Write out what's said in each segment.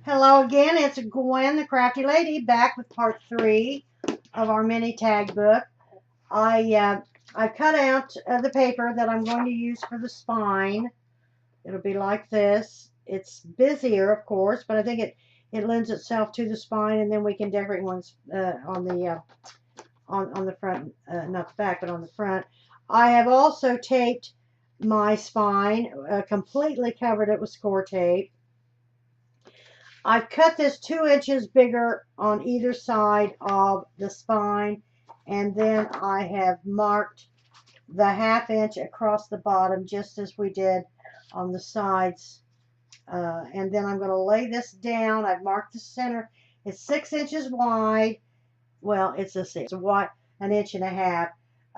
Hello again, it's Gwen, the Crafty Lady, back with part 3 of our mini tag book. I cut out the paper that I'm going to use for the spine. It'll be like this. It's busier, of course, but I think it lends itself to the spine, and then we can decorate ones on the front, not the back, but on the front. I have also taped my spine, completely covered it with score tape. I've cut this 2 inches bigger on either side of the spine, and then I have marked the 1/2 inch across the bottom just as we did on the sides. And then I'm going to lay this down. I've marked the center. It's 6 inches wide. Well, it's wide, 1.5 inches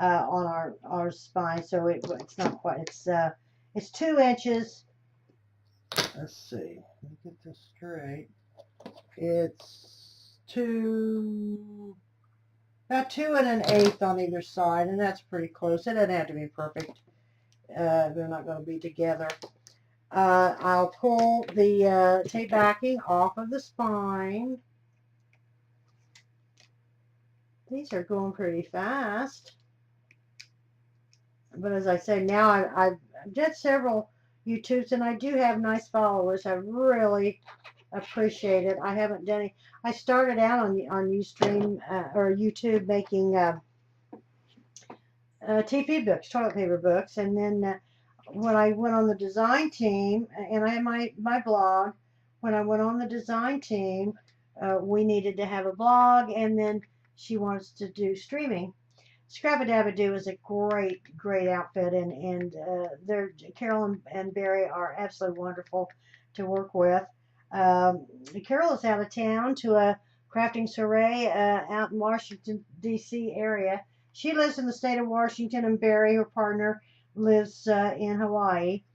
on our spine, so it's not quite. It's 2 inches. Let's see. Let me get this straight. It's about 2 1/8 on either side, and that's pretty close. It doesn't have to be perfect. They're not going to be together. I'll pull the tape backing off of the spine. These are going pretty fast. But as I say, now I've did several YouTubes, and I do have nice followers. I really appreciate it. I haven't done any. I started out on Ustream or YouTube making TP books, toilet paper books, and then when I went on the design team, and I had my blog, when I went on the design team, we needed to have a blog, and then she wants to do streaming. Scrap-a-Dab-a-Doo is a great outfit, and Carol and Barry are absolutely wonderful to work with. Carol is out of town to a crafting soiree out in Washington, D.C. area. She lives in the state of Washington, and Barry, her partner, lives in Hawaii.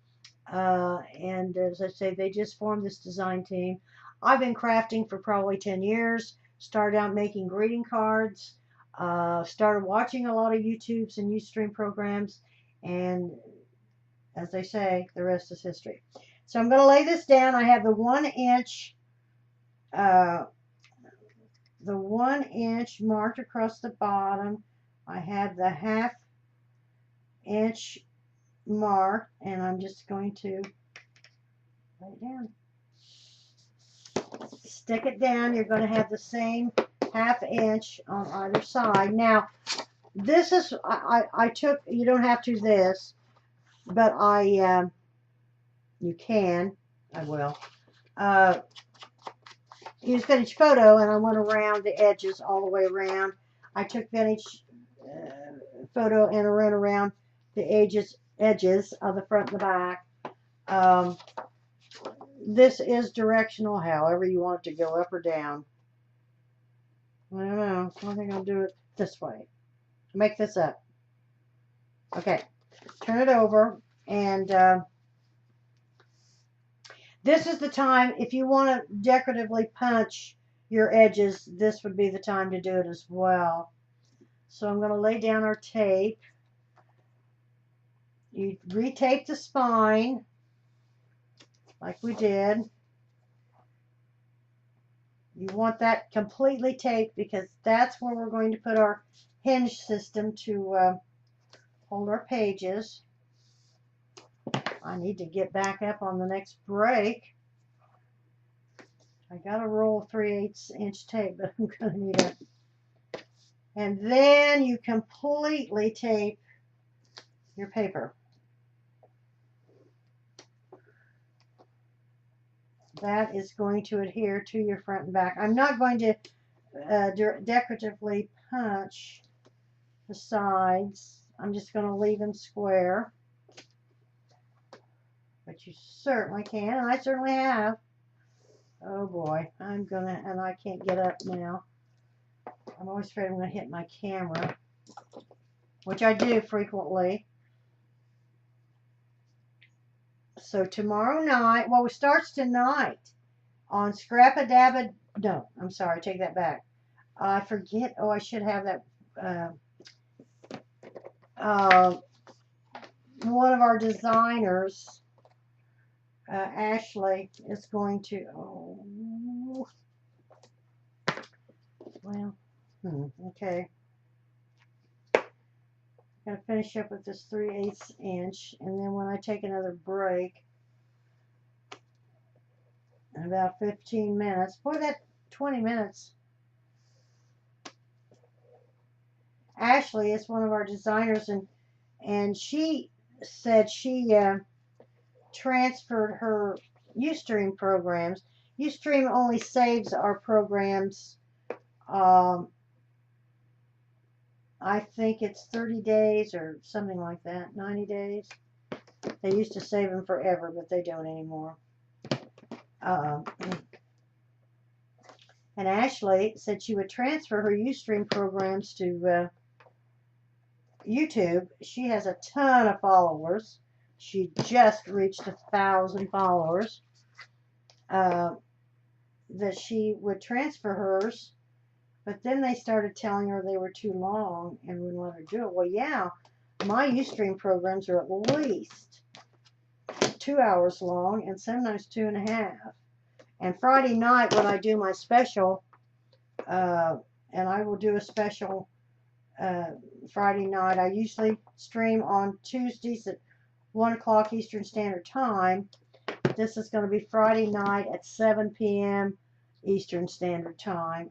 And as I say, they just formed this design team. I've been crafting for probably 10 years. Started out making greeting cards. Started watching a lot of YouTubes and Ustream programs, and as they say, the rest is history. So I'm going to lay this down. I have the 1 inch marked across the bottom. I have the 1/2 inch mark, and I'm just going to lay it down. Stick it down. You're going to have the same 1/2 inch on either side. Now, this is, I took, you don't have to this, but you can, I will, use Vintage Photo, and I went around the edges all the way around. I took Vintage Photo and ran around the edges of the front and the back. This is directional, however you want it to go, up or down. I don't know. I think I'll do it this way. Make this up. Okay. Turn it over, and this is the time, if you want to decoratively punch your edges, this would be the time to do it as well. So I'm going to lay down our tape. You retape the spine like we did. You want that completely taped because that's where we're going to put our hinge system to hold our pages. I need to get back up on the next break. I got a roll of 3/8 inch tape, but I'm going to need it. And then you completely tape your paper. That is going to adhere to your front and back. I'm not going to decoratively punch the sides. I'm just going to leave them square. But you certainly can, and I certainly have. Oh boy, and I can't get up now. I'm always afraid I'm going to hit my camera, which I do frequently. So tomorrow night, well, it starts tonight on Scrap-a-Dab-a, no, I'm sorry, take that back. I forget, I should have that, one of our designers, Ashley, is going to, Well, okay. Gotta finish up with this 3/8 inch, and then when I take another break in about 15 minutes, boy, that 20 minutes. Ashley is one of our designers, and she said she transferred her Ustream programs. Ustream only saves our programs. I think it's 30 days or something like that, 90 days. They used to save them forever, but they don't anymore. And Ashley said she would transfer her Ustream programs to YouTube. She has a ton of followers. She just reached 1,000 followers. That she would transfer hers, but then they started telling her they were too long and wouldn't let her do it. Well, yeah, my Ustream programs are at least 2 hours long and sometimes 2.5. And Friday night when I do my special, and I will do a special Friday night. I usually stream on Tuesdays at 1 o'clock Eastern Standard Time. This is going to be Friday night at 7 p.m. Eastern Standard Time.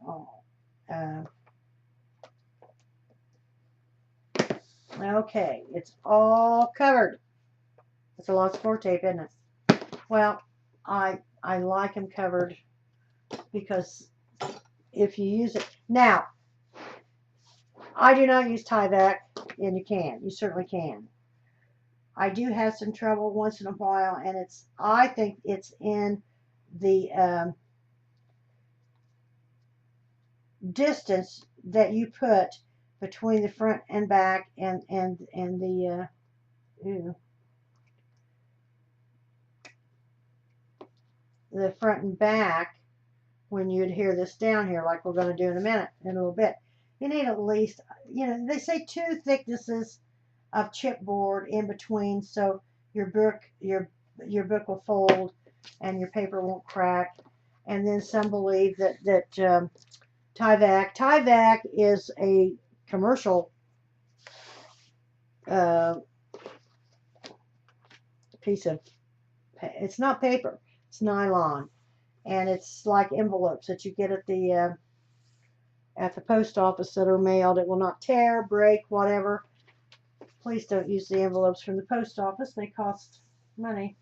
Okay, it's all covered. It's a lot of score tape, isn't it? Well, I like them covered because if you use it now, I do not use Tyvek, and you can. You certainly can. I do have some trouble once in a while, and I think it's in the distance that you put between the front and back and the the front and back when you adhere this down here, like we're going to do in a little bit. You need at least, they say 2 thicknesses of chipboard in between, so your book will fold and your paper won't crack. And then some believe that Tyvek is a commercial piece of, it's not paper, it's nylon, and it's like envelopes that you get at the post office that are mailed. It will not tear, break, whatever. Please don't use the envelopes from the post office. They cost money.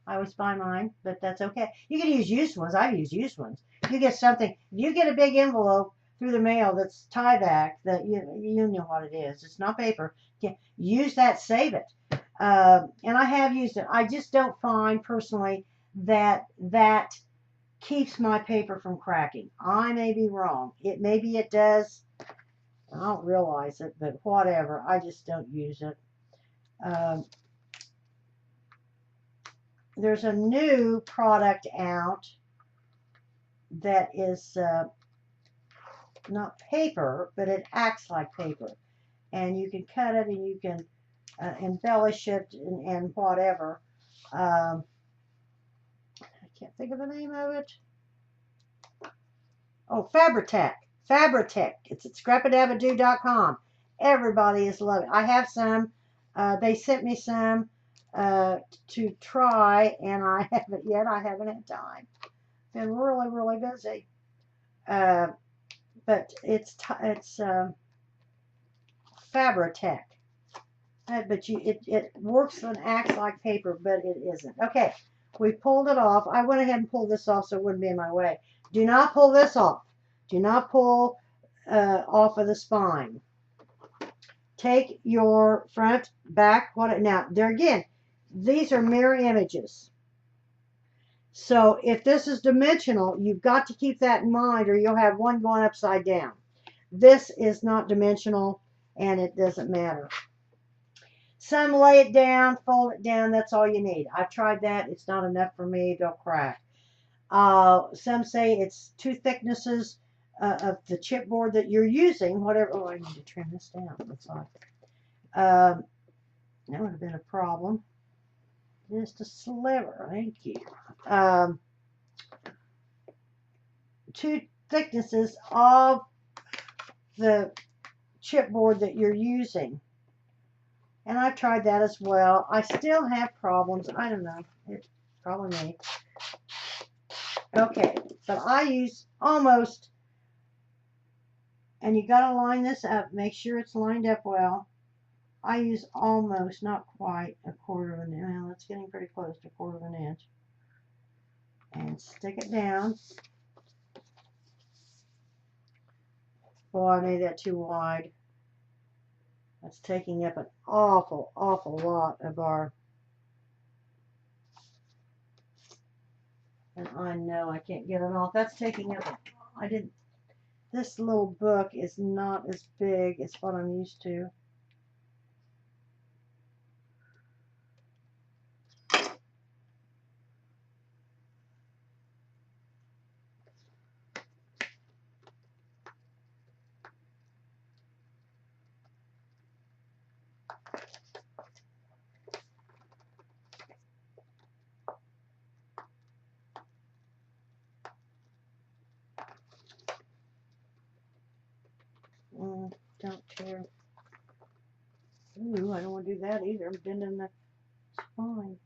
I always buy mine, but that's okay. You can use used ones. I've used used ones. You get something, you get a big envelope through the mail that's Tyvek, that you know what it is. It's not paper. You use that, save it. And I have used it. I just don't find personally that keeps my paper from cracking. I may be wrong. Maybe it does. I don't realize it, but whatever. I just don't use it. There's a new product out that is not paper, but it acts like paper. And you can cut it and you can embellish it and whatever. I can't think of the name of it. Oh, Fabri-Tac. Fabri-Tac. It's at scrapadabadoo.com. Everybody is loving it. I have some. They sent me some to try, and I haven't yet. I haven't had time. Been really, really busy. But it's Fabri-Tac. But it works and acts like paper, but it isn't. Okay, we pulled it off. I went ahead and pulled this off so it wouldn't be in my way. Do not pull this off. Do not pull off of the spine. Take your front, back, now there again, these are mirror images. So if this is dimensional, you've got to keep that in mind or you'll have one going upside down. This is not dimensional and it doesn't matter. Some lay it down, fold it down, that's all you need. I've tried that. It's not enough for me. They'll crack. Some say it's 2 thicknesses of the chipboard that you're using, whatever. Oh, I need to trim this down, it looks like. That would have been a problem. Just a sliver, thank you. 2 thicknesses of the chipboard that you're using. And I've tried that as well. I still have problems. I don't know. It's probably me. Okay, but I use almost, and you got to line this up. Make sure it's lined up well. I use almost, not quite, a quarter of an inch. Well, it's getting pretty close to a quarter of an inch. And stick it down. Boy, I made that too wide. That's taking up an awful, awful lot of our, and I know I can't get it off. That's taking up, this little book is not as big as what I'm used to. Don't tear. Ooh, I don't want to do that either. I'm bending the spine.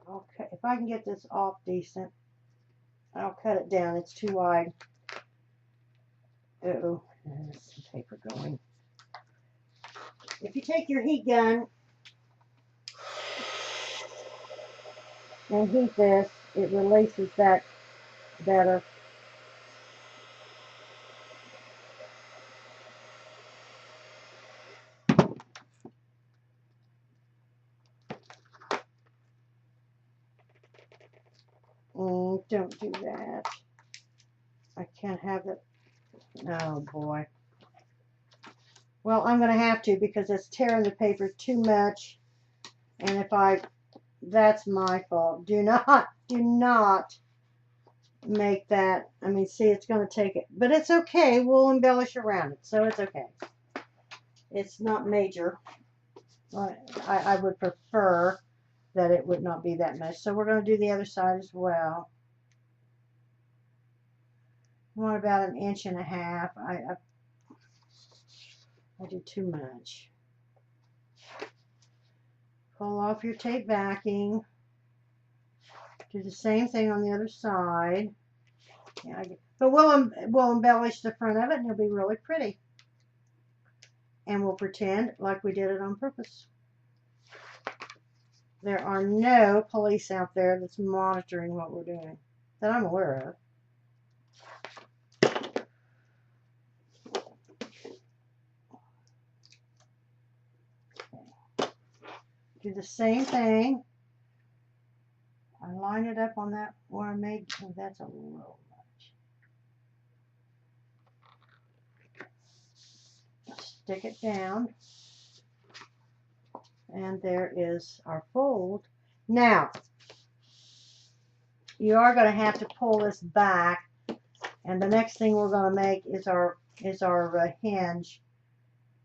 Okay, if I can get this off decent, I'll cut it down. It's too wide. Uh-oh, there's some paper going. If you take your heat gun and heat this, it releases that better. Don't do that. I can't have it. Oh boy. Well, I'm going to have to because it's tearing the paper too much. And if that's my fault. Do not make that. I mean, see, it's going to take it. But it's okay. We'll embellish around it. So it's okay. It's not major. I would prefer that it would not be that much. So we're going to do the other side as well. I want about 1.5 inches. I do too much. Pull off your tape backing. Do the same thing on the other side. Yeah, but we'll embellish the front of it and it'll be really pretty. And we'll pretend like we did it on purpose. There are no police out there that's monitoring what we're doing that I'm aware of. Do the same thing. I line it up on that where I made. Oh, that's a little much. Stick it down. And there is our fold. Now, you are going to have to pull this back. And the next thing we're going to make is our hinge.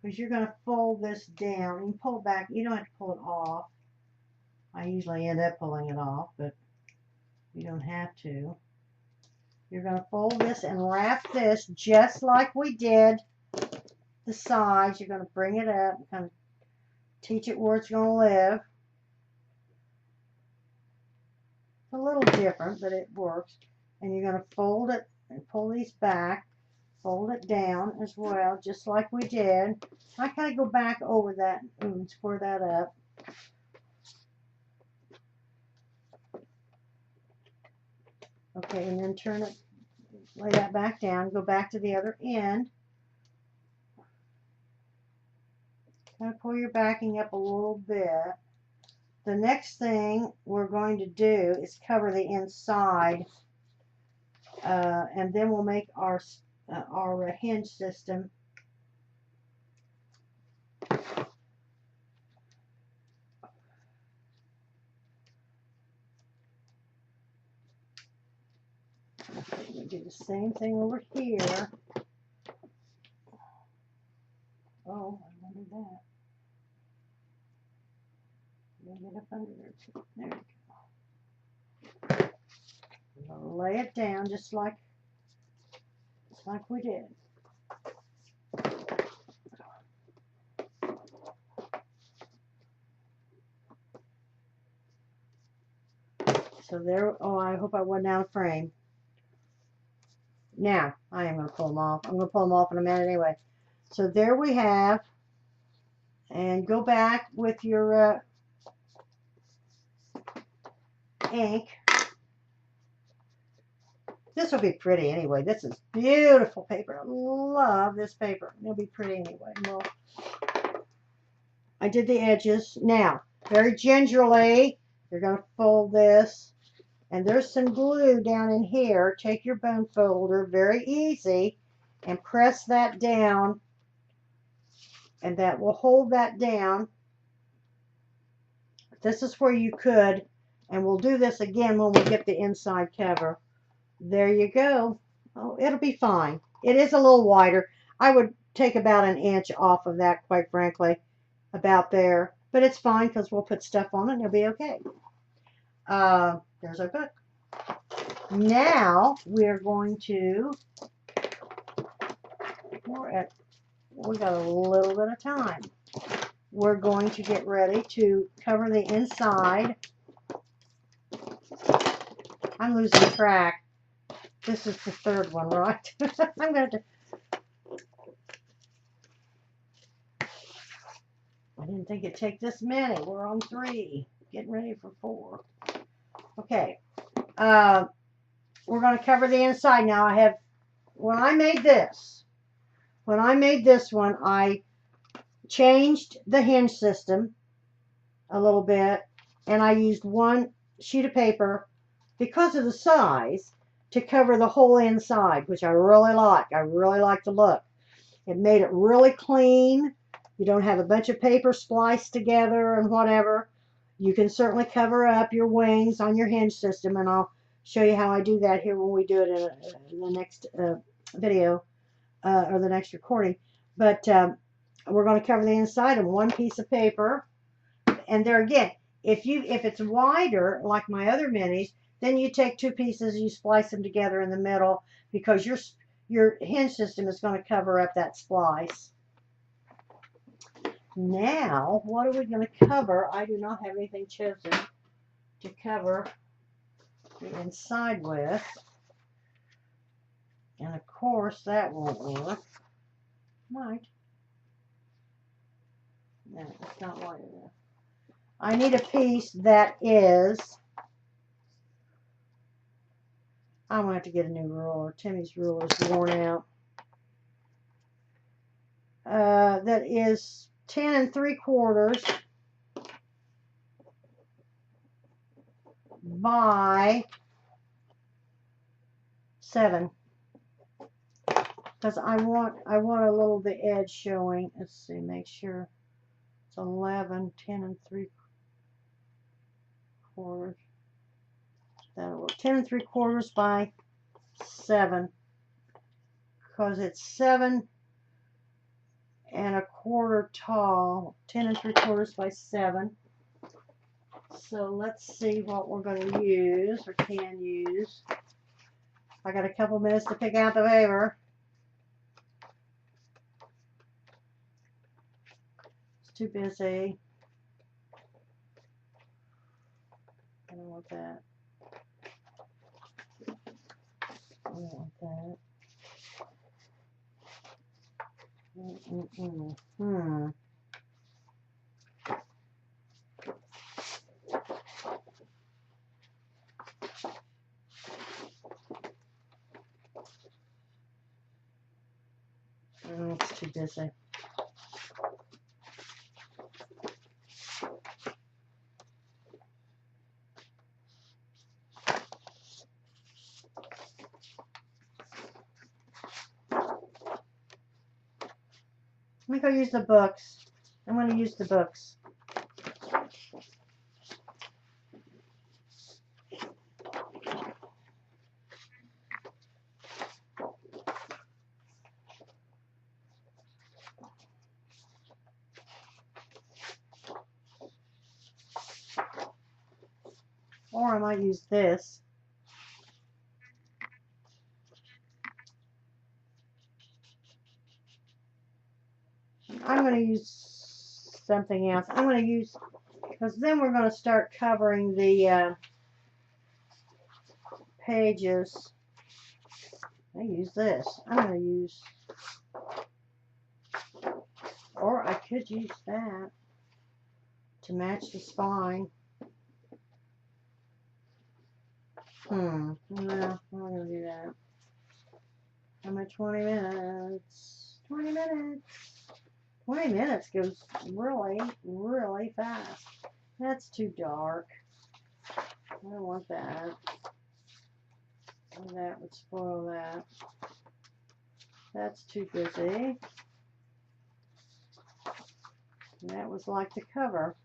Because you're going to fold this down. You can pull it back. You don't have to pull it off. I usually end up pulling it off, but you don't have to. You're going to fold this and wrap this just like we did the sides. You're going to bring it up and kind of teach it where it's going to live. It's a little different, but it works. And you're going to fold it and pull these back. Fold it down as well, just like we did. I kind of go back over that and square that up. Okay, and then turn it, lay that back down, go back to the other end. Kind of pull your backing up a little bit. The next thing we're going to do is cover the inside, and then we'll make our hinge system. We do the same thing over here. Oh, I want to do that. Let me get up under there too. There we go. lay it down just like we did. So there, oh, I hope I wasn't out of frame. Now, I am going to pull them off. I'm going to pull them off in a minute anyway. So there we have, and go back with your ink. This will be pretty anyway. This is beautiful paper. I love this paper. It'll be pretty anyway. Well, I did the edges. Now, very gingerly, you're going to fold this. And there's some glue down in here. Take your bone folder, very easy, and press that down. And that will hold that down. This is where you could, and we'll do this again when we get the inside cover. There you go. Oh, it'll be fine. It is a little wider. I would take about an inch off of that, quite frankly, about there. But it's fine because we'll put stuff on it and it'll be okay. There's our book. Now we're going to, we got a little bit of time. We're going to get ready to cover the inside. I'm losing track. This is the third one, right? I'm going to. I didn't think it'd take this many. We're on 3. Getting ready for 4. Okay. We're going to cover the inside now. When I made this one, I changed the hinge system a little bit, and I used one sheet of paper because of the size to cover the whole inside, which I really like. I really like the look. It made it really clean. You don't have a bunch of paper spliced together and whatever. You can certainly cover up your wings on your hinge system, and I'll show you how I do that here when we do it in the next video or the next recording. But we're going to cover the inside of one piece of paper. And there again, if it's wider like my other minis, then you take 2 pieces, you splice them together in the middle because your hinge system is going to cover up that splice. Now, what are we going to cover? I do not have anything chosen to cover the inside with. And of course, that won't work. Might. No, it's not wide enough. I need a piece that is, I'm going to have to get a new ruler. Timmy's ruler is worn out. That is 10 3/4 by 7. Because I want a little of the edge showing. Let's see, make sure it's 11, 10 3/4. That'll work. 10 3/4 by 7. Because it's 7 1/4 tall. 10 3/4 by 7. So let's see what we're going to use or can use. I got a couple minutes to pick out the paper. It's too busy. I don't want that. I don't want that. It's too busy. Let me go use the books. I'm going to use the books. Or I might use this. I'm going to use something else. I'm going to use, because then we're going to start covering the pages. I use this. I'm going to use, or I could use that to match the spine. No, I'm not going to do that. I'm at 20 minutes. 20 minutes. 20 minutes goes really, really fast. That's too dark. I don't want that. That would spoil that. That's too busy. And that was like the cover,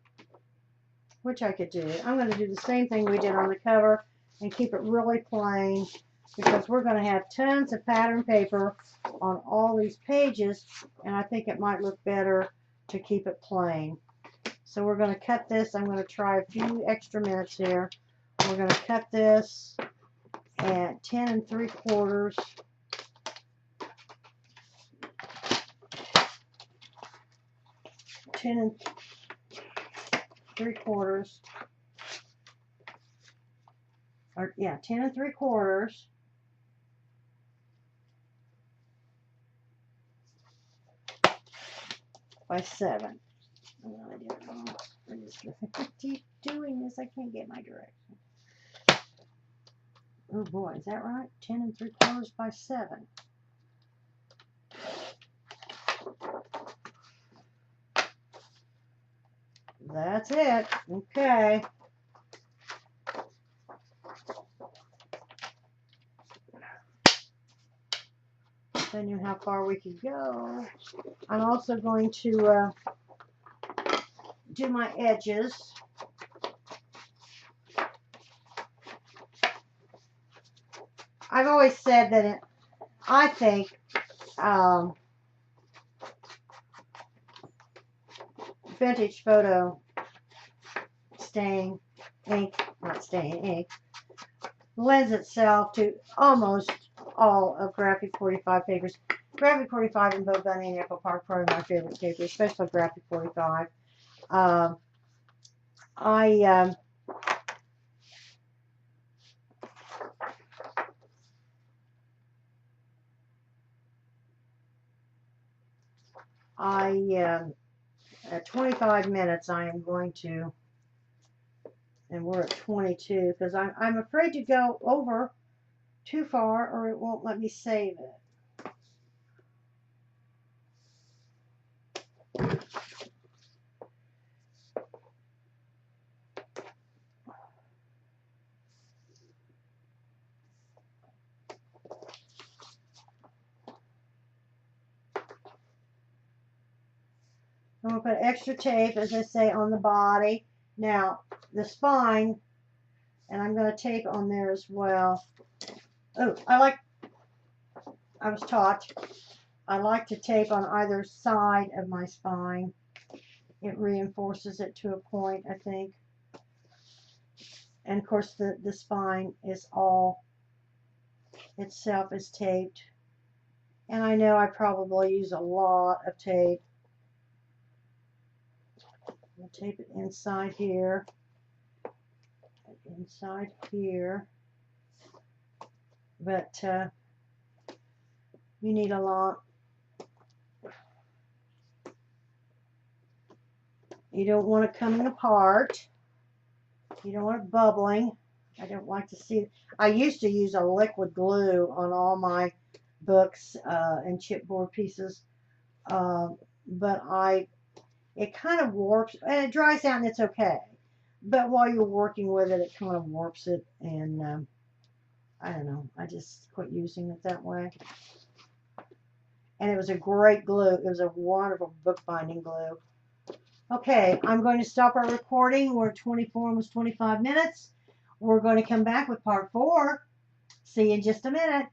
which I could do. I'm going to do the same thing we did on the cover and keep it really plain, because we're going to have tons of pattern paper on all these pages, and I think it might look better to keep it plain. So we're going to cut this. I'm going to try a few extra minutes here. We're going to cut this at 10 3/4. Ten 3/4. Or yeah, 10 3/4. By 7. Oh, I did it wrong. I just keep doing this. I can't get my direction. Oh boy, is that right? 10 3/4 by 7. That's it. Okay. I knew how far we could go. I'm also going to do my edges. I've always said that I think vintage photo stain ink, not stain ink, lends itself to almost all of Graphic 45 papers. Graphic 45 and Bo Bunny and Echo Park are probably my favorite papers, especially Graphic 45. At 25 minutes, I am going to, and we're at 22, because I'm afraid to go over too far or it won't let me save it. I'm going to put extra tape, as I say, on the body. Now, the spine, and I'm going to tape on there as well. Oh, I was taught, I like to tape on either side of my spine. It reinforces it to a point, I think. And of course, the spine is all itself is taped. And I know I probably use a lot of tape. I'll tape it inside here, but you need a lot. You don't want it coming apart. You don't want it bubbling. I don't like to see it. I used to use a liquid glue on all my books and chipboard pieces, but it kind of warps, and it dries out and it's okay. But while you're working with it, it kind of warps it, and I don't know. I just quit using it that way. And it was a great glue. It was a wonderful bookbinding glue. Okay, I'm going to stop our recording. We're at 24, almost 25 minutes. We're going to come back with part 4. See you in just a minute.